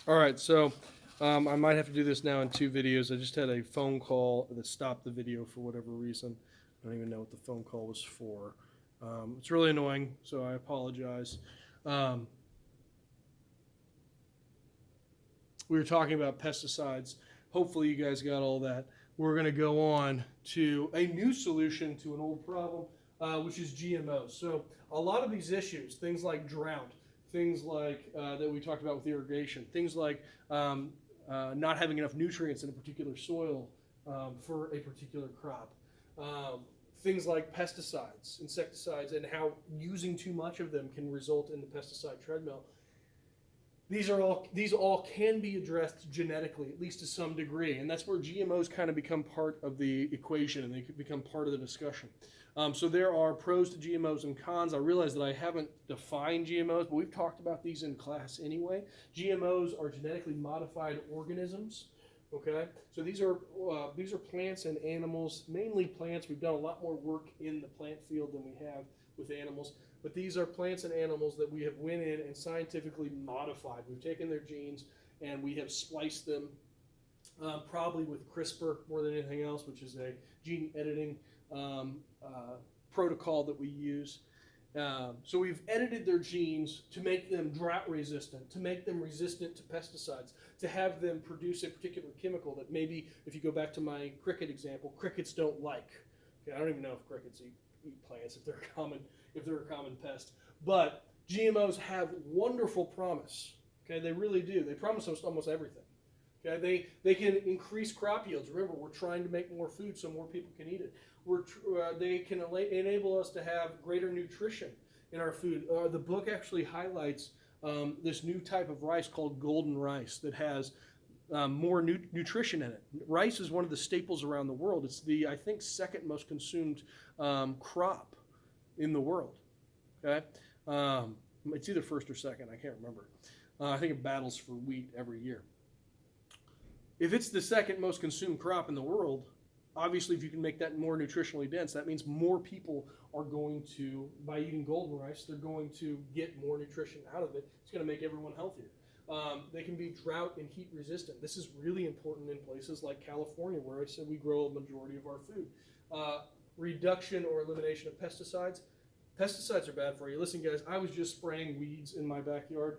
All right, so I might have to do this now in two videos. I just had a phone call that stopped the video for whatever reason. I don't even know what the phone call was for. It's really annoying, so I apologize. Um, we were talking about pesticides. Hopefully, you guys got all that. We're going to go on to a new solution to an old problem, which is GMOs. So, a lot of these issues, things like drought, things like that we talked about with irrigation, things like not having enough nutrients in a particular soil for a particular crop, um, things like pesticides, insecticides, and how using too much of them can result in the pesticide treadmill. These all can be addressed genetically, at least to some degree, and that's where GMOs kind of become part of the equation and they become part of the discussion. So there are pros to GMOs and cons. I realize that I haven't defined GMOs, but we've talked about these in class anyway. GMOs are genetically modified organisms. Okay, so these are plants and animals, mainly plants. We've done a lot more work in the plant field than we have with animals. But these are plants and animals that we have went in and scientifically modified. We've taken their genes and we have spliced them, probably with CRISPR more than anything else, which is a gene editing protocol that we use. So we've edited their genes to make them drought resistant, to make them resistant to pesticides, to have them produce a particular chemical that maybe, if you go back to my cricket example, crickets don't like. Okay, I don't even know if crickets eat plants if they're a common pest. But GMOs have wonderful promise. Okay, they really do. They promise us almost everything. Okay, they can increase crop yields. Remember, we're trying to make more food so more people can eat it. They can enable us to have greater nutrition in our food. The book actually highlights this new type of rice called golden rice that has more nutrition in it. Rice is one of the staples around the world. It's the, I think, second most consumed crop in the world. Okay, it's either first or second. I can't remember. I think it battles for wheat every year. If it's the second most consumed crop in the world, obviously if you can make that more nutritionally dense, that means more people are going to, by eating golden rice, they're going to get more nutrition out of it. It's going to make everyone healthier. They can be drought and heat resistant. This is really important in places like California, where I said we grow a majority of our food. Reduction or elimination of pesticides. Pesticides are bad for you. Listen, guys, I was just spraying weeds in my backyard,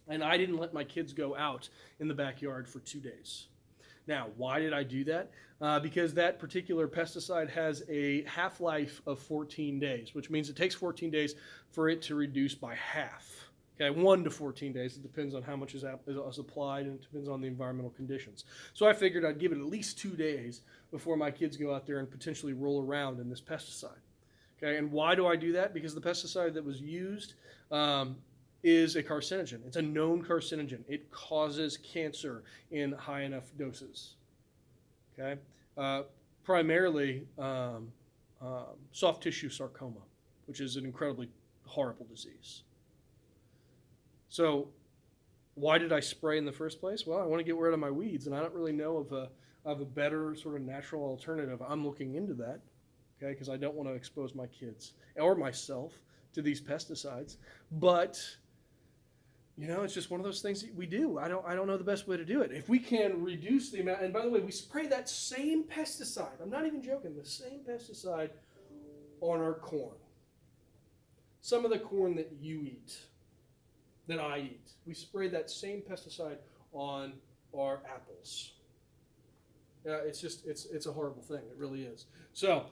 and I didn't let my kids go out in the backyard for 2 days. Now, why did I do that? Because that particular pesticide has a half-life of 14 days, which means it takes 14 days for it to reduce by half. Okay, 1 to 14 days. It depends on how much is applied, and it depends on the environmental conditions. So I figured I'd give it at least 2 days before my kids go out there and potentially roll around in this pesticide. Okay, and why do I do that? Because the pesticide that was used is a carcinogen. It's a known carcinogen. It causes cancer in high enough doses. Okay, primarily soft tissue sarcoma, which is an incredibly horrible disease. So why did I spray in the first place? Well, I want to get rid of my weeds, and I don't really know of a better sort of natural alternative. I'm looking into that, okay, because I don't want to expose my kids or myself to these pesticides. But it's just one of those things that we do. I don't know the best way to do it. If we can reduce the amount, and by the way, we spray that same pesticide. I'm not even joking. The same pesticide on our corn. Some of the corn that you eat, that I eat, we spray that same pesticide on our apples. It's a horrible thing. It really is. So,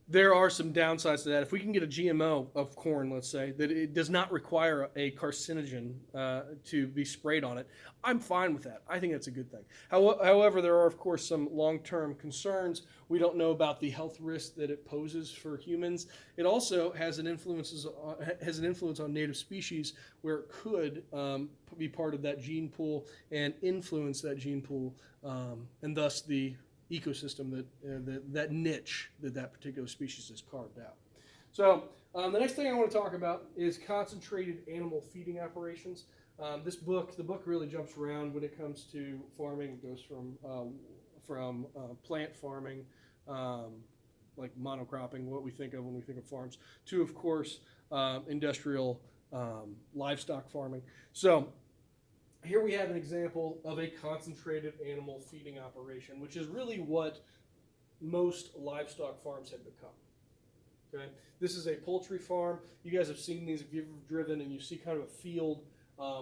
there are some downsides to that. If we can get a GMO of corn, let's say, that it does not require a carcinogen to be sprayed on it, I'm fine with that. I think that's a good thing. However, there are, of course, some long-term concerns. We don't know about the health risk that it poses for humans. It also has an influence on native species where it could be part of that gene pool and influence that gene pool, and thus the ecosystem that niche that particular species has carved out. So the next thing I want to talk about is concentrated animal feeding operations. The book really jumps around when it comes to farming. It goes from plant farming, like monocropping, what we think of when we think of farms, to, of course, industrial livestock farming. So here we have an example of a concentrated animal feeding operation, which is really what most livestock farms have become. Okay, this is a poultry farm. You guys have seen these if you've driven and you see kind of a field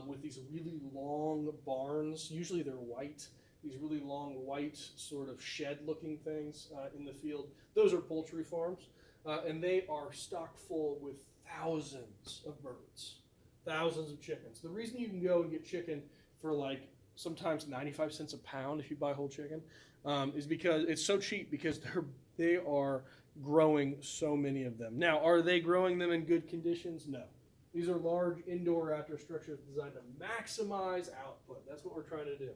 with these really long barns. Usually they're white. These really long white sort of shed-looking things in the field. Those are poultry farms, and they are stocked full with thousands of birds, thousands of chickens. The reason you can go and get chicken for like sometimes 95 cents a pound if you buy whole chicken is because it's so cheap, because they are growing so many of them. Now, are they growing them in good conditions? No. These are large indoor-outdoor structures designed to maximize output. That's what we're trying to do.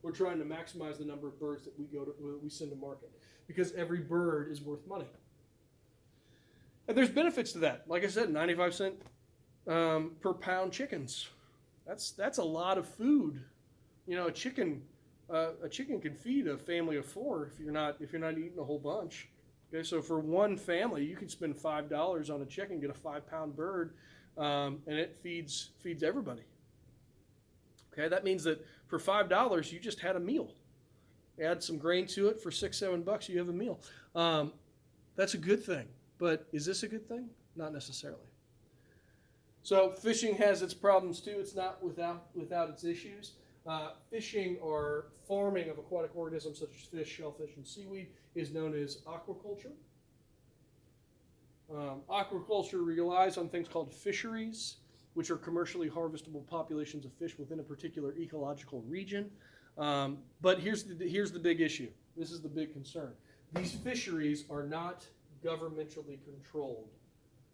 We're trying to maximize the number of birds that we send to market, because every bird is worth money. And there's benefits to that. Like I said, 95 cent per pound chickens. That's a lot of food. You know, a chicken can feed a family of 4 if you're not eating a whole bunch. Okay, so for one family, you can spend $5 on a chicken, get a 5-pound bird, and it feeds everybody. Okay, that means that for $5, you just had a meal. Add some grain to it for $6-7, you have a meal. That's a good thing, but is this a good thing? Not necessarily. So fishing has its problems too. It's not without its issues. Fishing or farming of aquatic organisms such as fish, shellfish, and seaweed is known as aquaculture. Aquaculture relies on things called fisheries, which are commercially harvestable populations of fish within a particular ecological region. But here's the big issue. This is the big concern. These fisheries are not governmentally controlled,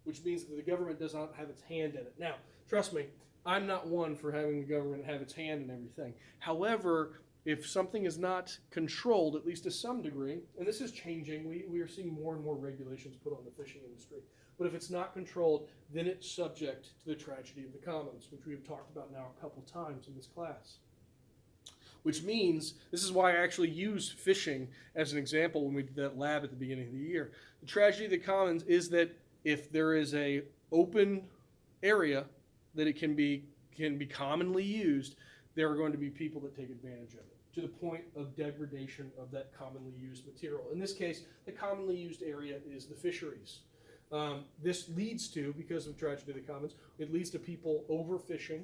which means that the government does not have its hand in it. Now, trust me, I'm not one for having the government have its hand in everything. However, if something is not controlled, at least to some degree, and this is changing, we are seeing more and more regulations put on the fishing industry. But if it's not controlled, then it's subject to the tragedy of the commons, which we have talked about now a couple times in this class. Which means, this is why I actually used fishing as an example when we did that lab at the beginning of the year. The tragedy of the commons is that if there is a open area that it can be commonly used, there are going to be people that take advantage of it, to the point of degradation of that commonly used material. In this case, the commonly used area is the fisheries. This leads to, because of tragedy of the commons, it leads to people overfishing,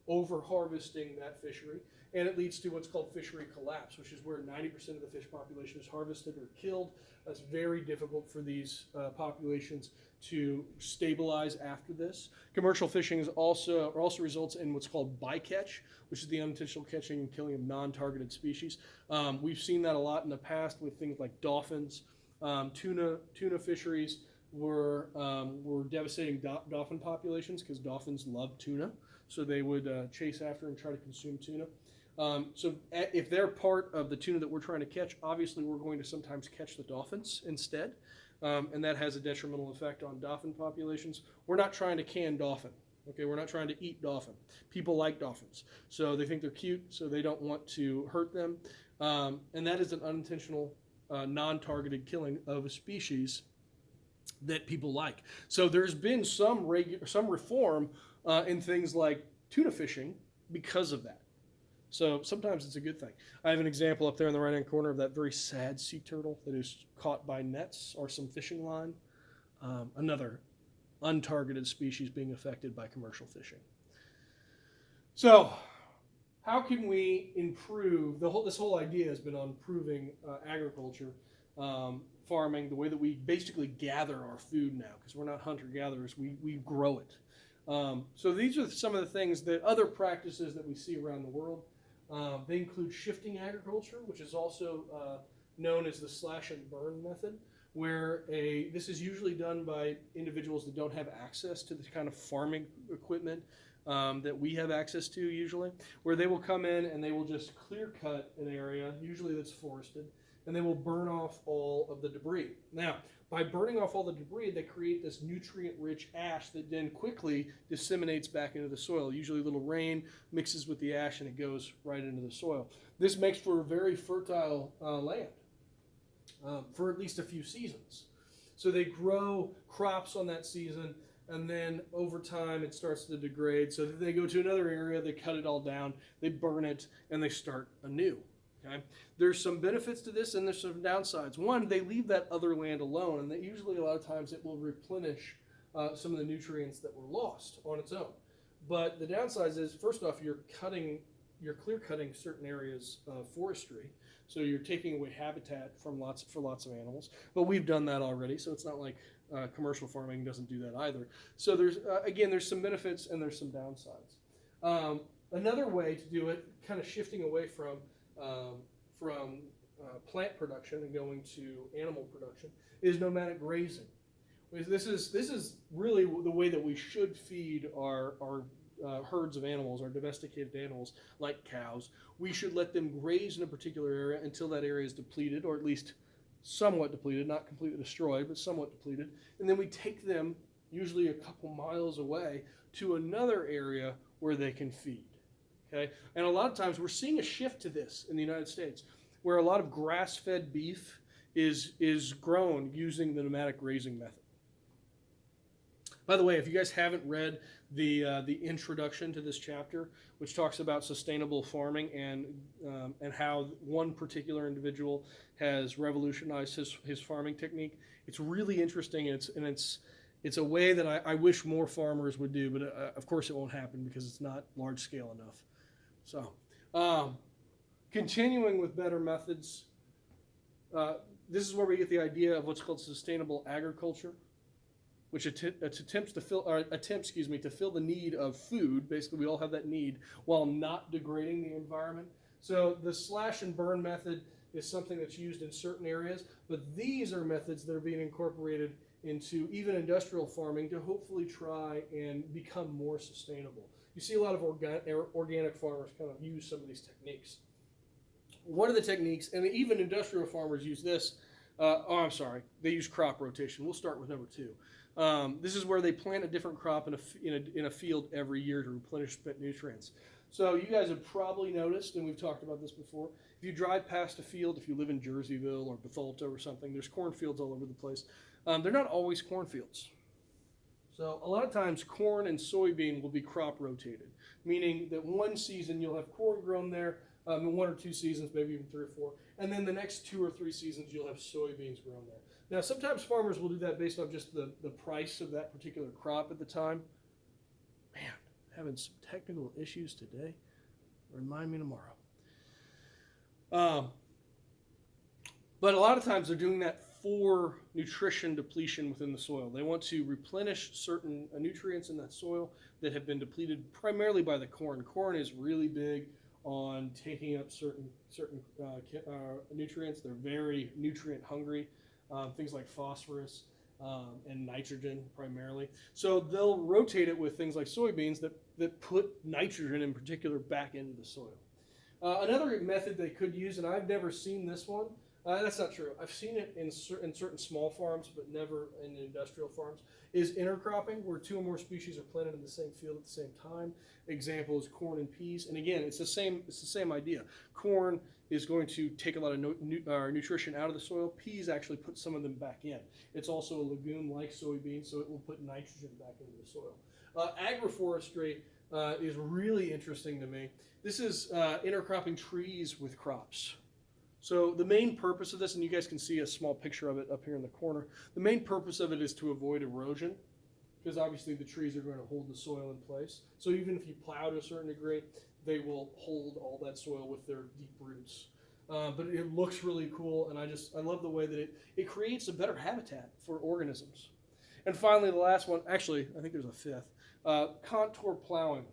over-harvesting that fishery, and it leads to what's called fishery collapse, which is where 90% of the fish population is harvested or killed. That's very difficult for these populations to stabilize after this. Commercial fishing also results in what's called bycatch, which is the unintentional catching and killing of non-targeted species. We've seen that a lot in the past with things like dolphins. Tuna fisheries were devastating dolphin populations because dolphins love tuna, so they would chase after and try to consume tuna. So if they're part of the tuna that we're trying to catch, obviously we're going to sometimes catch the dolphins instead, and that has a detrimental effect on dolphin populations. We're not trying to can dolphin. Okay, we're not trying to eat dolphin. People like dolphins, so they think they're cute, so they don't want to hurt them, and that is an unintentional, non-targeted killing of a species that people like. So there's been some reform in things like tuna fishing because of that. So sometimes it's a good thing. I have an example up there in the right-hand corner of that very sad sea turtle that is caught by nets or some fishing line. Another untargeted species being affected by commercial fishing. So how can we improve, this whole idea has been on improving agriculture, farming, the way that we basically gather our food now, because we're not hunter-gatherers, we grow it. So these are some of the things, that other practices that we see around the world. They include shifting agriculture, which is also known as the slash and burn method, where this is usually done by individuals that don't have access to the kind of farming equipment that we have access to usually, where they will come in and they will just clear cut an area, usually that's forested, and they will burn off all of the debris. Now, by burning off all the debris, they create this nutrient-rich ash that then quickly disseminates back into the soil. Usually a little rain mixes with the ash and it goes right into the soil. This makes for a very fertile land for at least a few seasons. So they grow crops on that season. and then over time it starts to degrade. So they go to another area, they cut it all down, they burn it, and they start anew. Okay? There's some benefits to this, and there's some downsides. One, they leave that other land alone, and that usually a lot of times it will replenish some of the nutrients that were lost on its own. But the downside is, first off, you're clear cutting certain areas of forestry, so you're taking away habitat for lots of animals. But we've done that already, so it's not like commercial farming doesn't do that either. So there's some benefits and there's some downsides. Another way to do it, kind of shifting away from plant production and going to animal production, is nomadic grazing. This is really the way that we should feed our herds of animals, our domesticated animals like cows. We should let them graze in a particular area until that area is depleted, or at least somewhat depleted, not completely destroyed, but somewhat depleted. And then we take them, usually a couple miles away, to another area where they can feed. Okay? And a lot of times we're seeing a shift to this in the United States, where a lot of grass-fed beef is grown using the nomadic grazing method. By the way, if you guys haven't read the introduction to this chapter, which talks about sustainable farming and how one particular individual has revolutionized his farming technique, it's really interesting, and it's a way that I wish more farmers would do, but of course it won't happen because it's not large scale enough. So, continuing with better methods, this is where we get the idea of what's called sustainable agriculture, which attempts to fill the need of food. Basically, we all have that need while not degrading the environment. So the slash and burn method is something that's used in certain areas, but these are methods that are being incorporated into even industrial farming to hopefully try and become more sustainable. You see a lot of organic farmers kind of use some of these techniques. One of the techniques, and even industrial farmers use this, they use crop rotation. We'll start with number 2. This is where they plant a different crop in a field every year to replenish spent nutrients. So you guys have probably noticed, and we've talked about this before, if you drive past a field, if you live in Jerseyville or Bethalto or something, there's cornfields all over the place. They're not always cornfields. So a lot of times corn and soybean will be crop rotated, meaning that one season you'll have corn grown there, in 1 or 2 seasons, maybe even 3 or 4, and then the next 2 or 3 seasons you'll have soybeans grown there. Now sometimes farmers will do that based on just the price of that particular crop at the time. Man, having some technical issues today. Remind me tomorrow. But a lot of times they're doing that for nutrition depletion within the soil. They want to replenish certain nutrients in that soil that have been depleted primarily by the corn. Corn is really big on taking up certain nutrients. They're very nutrient hungry, things like phosphorus and nitrogen primarily. So they'll rotate it with things like soybeans that put nitrogen in particular back into the soil. Another method they could use, and I've never seen this one, that's not true. I've seen it in certain small farms, but never in industrial farms, is intercropping, where 2 or more species are planted in the same field at the same time. Example is corn and peas. And again, it's the same idea. Corn is going to take a lot of nutrition out of the soil. Peas actually put some of them back in. It's also a legume like soybeans, so it will put nitrogen back into the soil. Agroforestry is really interesting to me. This is intercropping trees with crops. So the main purpose of this, and you guys can see a small picture of it up here in the corner, the main purpose of it is to avoid erosion, because obviously the trees are going to hold the soil in place. So even if you plow to a certain degree, they will hold all that soil with their deep roots. But it looks really cool, and I love the way that it creates a better habitat for organisms. And finally, the last one, actually, I think there's a 5th, contour plowing.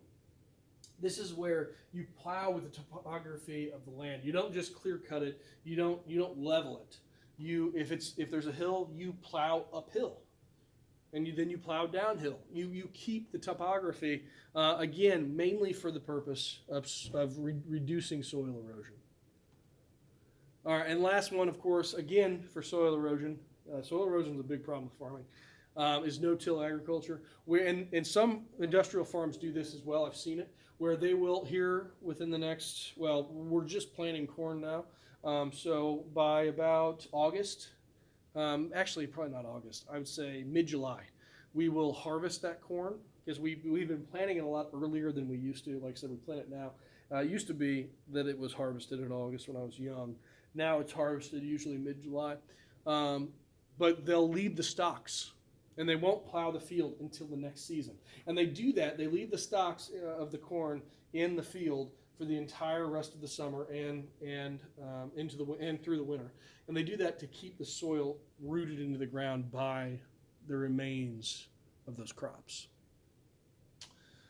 This is where you plow with the topography of the land. You don't just clear cut it. You don't level it. If there's a hill, you plow uphill, and then you plow downhill. You keep the topography again mainly for the purpose of reducing soil erosion. All right, and last one, of course, again for soil erosion. Soil erosion is a big problem with farming. Is no-till agriculture. And some industrial farms do this as well. I've seen it, where they will, here within the next, we're just planting corn now. So by about August, actually probably not August, I would say mid-July, we will harvest that corn because we've been planting it a lot earlier than we used to. Like I said, we plant it now. It used to be that it was harvested in August when I was young. Now it's harvested usually mid-July. But they'll leave the stalks, and they won't plow the field until the next season. And they do that. They leave the stalks of the corn in the field for the entire rest of the summer and through the winter. And they do that to keep the soil rooted into the ground by the remains of those crops.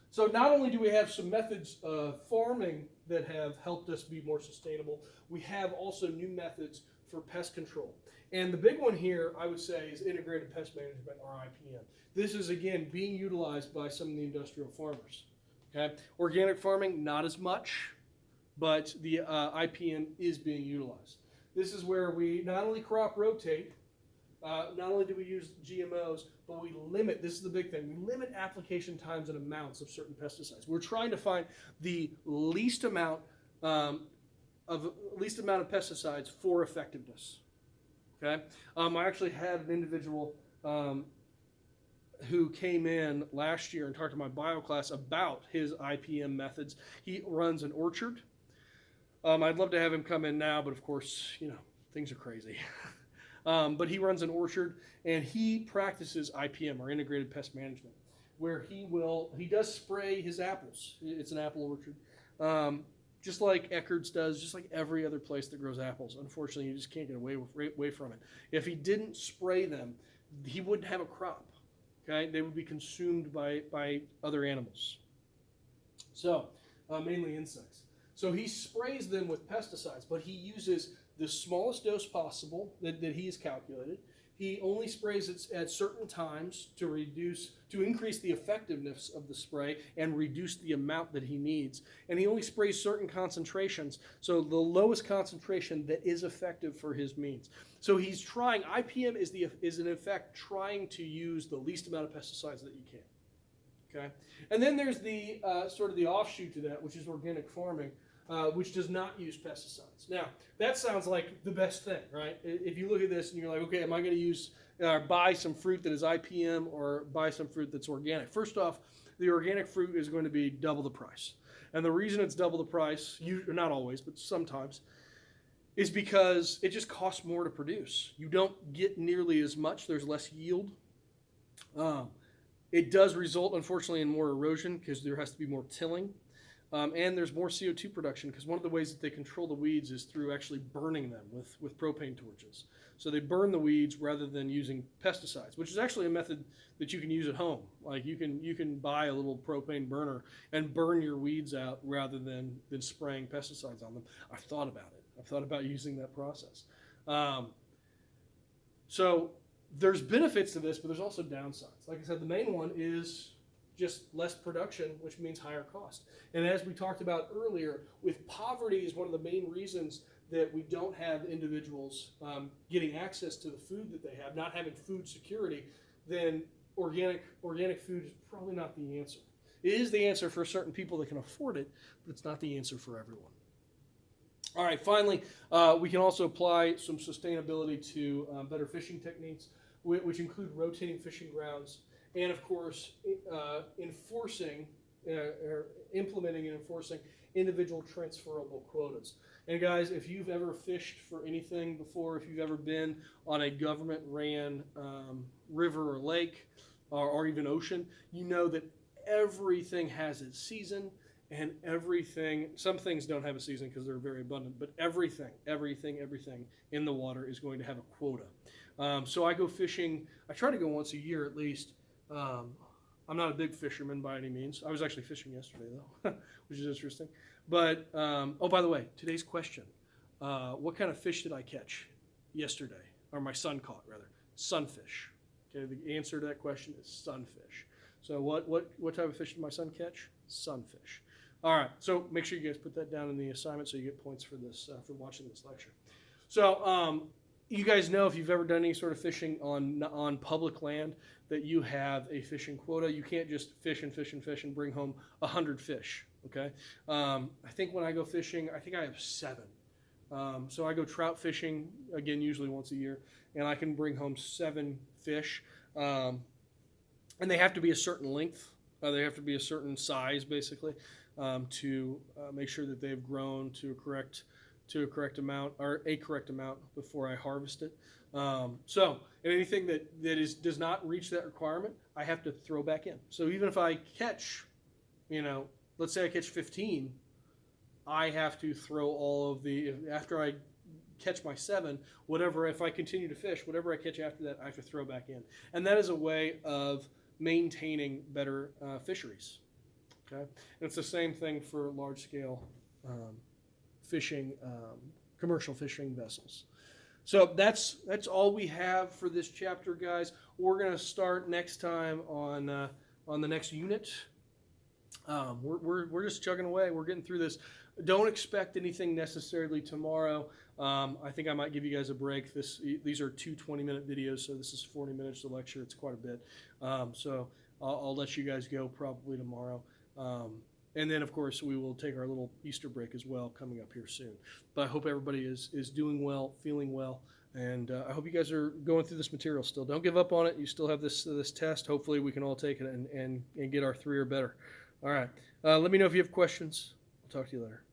So not only do we have some methods of farming that have helped us be more sustainable, we have also new methods for pest control. And the big one here, I would say, is integrated pest management, or IPM. This is, again, being utilized by some of the industrial farmers. Okay? Organic farming, not as much, but the IPM is being utilized. This is where we not only crop rotate, not only do we use GMOs, but we limit, this is the big thing, we limit application times and amounts of certain pesticides. We're trying to find the least amount of pesticides for effectiveness. Okay? I actually had an individual who came in last year and talked to my bio class about his IPM methods. He runs an orchard. I'd love to have him come in now, but of course, things are crazy. But he runs an orchard, and he practices IPM, or integrated pest management, where he does spray his apples. It's an apple orchard. Just like Eckerd's does, just like every other place that grows apples. Unfortunately, you just can't get away from it. If he didn't spray them, he wouldn't have a crop. Okay, they would be consumed by other animals. So, mainly insects. So he sprays them with pesticides, but he uses the smallest dose possible that he has calculated. He only sprays it at certain times to increase the effectiveness of the spray and reduce the amount that he needs. And he only sprays certain concentrations, so the lowest concentration that is effective for his means. So he's trying, IPM is in effect trying to use the least amount of pesticides that you can. Okay? And then there's the sort of the offshoot to that, which is organic farming, which does not use pesticides. Now, that sounds like the best thing, right? If you look at this and you're like, okay, am I going to use buy some fruit that is IPM or buy some fruit that's organic? First off, the organic fruit is going to be double the price. And the reason it's double the price, not always, but sometimes, is because it just costs more to produce. You don't get nearly as much. There's less yield. It does result, unfortunately, in more erosion because there has to be more tilling. And there's more CO2 production because one of the ways that they control the weeds is through actually burning them with propane torches. So they burn the weeds rather than using pesticides, which is actually a method that you can use at home. Like you can buy a little propane burner and burn your weeds out rather than spraying pesticides on them. I've thought about it. I've thought about using that process. So there's benefits to this, but there's also downsides. Like I said, the main one is just less production, which means higher cost. And as we talked about earlier, with poverty is one of the main reasons that we don't have individuals getting access to the food that they have, not having food security, then organic food is probably not the answer. It is the answer for certain people that can afford it, but it's not the answer for everyone. All right, finally, we can also apply some sustainability to better fishing techniques, which include rotating fishing grounds, and of course, implementing and enforcing individual transferable quotas. And guys, if you've ever fished for anything before, if you've ever been on a government-ran river or lake or even ocean, you know that everything has its season, and some things don't have a season because they're very abundant, but everything in the water is going to have a quota. So I go fishing, I try to go once a year at least. I'm not a big fisherman by any means. I was actually fishing yesterday though, which is interesting. But, oh, by the way, today's question, what kind of fish did I catch yesterday? Or my son caught, rather. Sunfish. Okay, the answer to that question is sunfish. So what type of fish did my son catch? Sunfish. All right, so make sure you guys put that down in the assignment so you get points for this, for watching this lecture. So you guys know if you've ever done any sort of fishing on public land that you have a fishing quota. You can't just fish and bring home 100 fish, okay? I think when I go fishing, I think I have 7. So I go trout fishing, again, usually once a year, and I can bring home 7 fish. and they have to be a certain length. They have to be a certain size, basically, to make sure that they've grown to a correct amount before I harvest it. So anything that does not reach that requirement, I have to throw back in. So even if I catch, let's say I catch 15, I have to throw all of after I catch my 7, whatever, if I continue to fish, whatever I catch after that, I have to throw back in. And that is a way of maintaining better fisheries. Okay, and it's the same thing for large-scale fishing, commercial fishing vessels. So that's all we have for this chapter, guys. We're going to start next time on the next unit. We're just chugging away. We're getting through this. Don't expect anything necessarily tomorrow. I think I might give you guys a break. These are 2 20-minute videos, so this is 40 minutes to lecture. It's quite a bit. So I'll let you guys go probably tomorrow. And then, of course, we will take our little Easter break as well coming up here soon. But I hope everybody is doing well, feeling well, and I hope you guys are going through this material still. Don't give up on it. You still have this test. Hopefully we can all take it and get our 3 or better. All right. Let me know if you have questions. I'll talk to you later.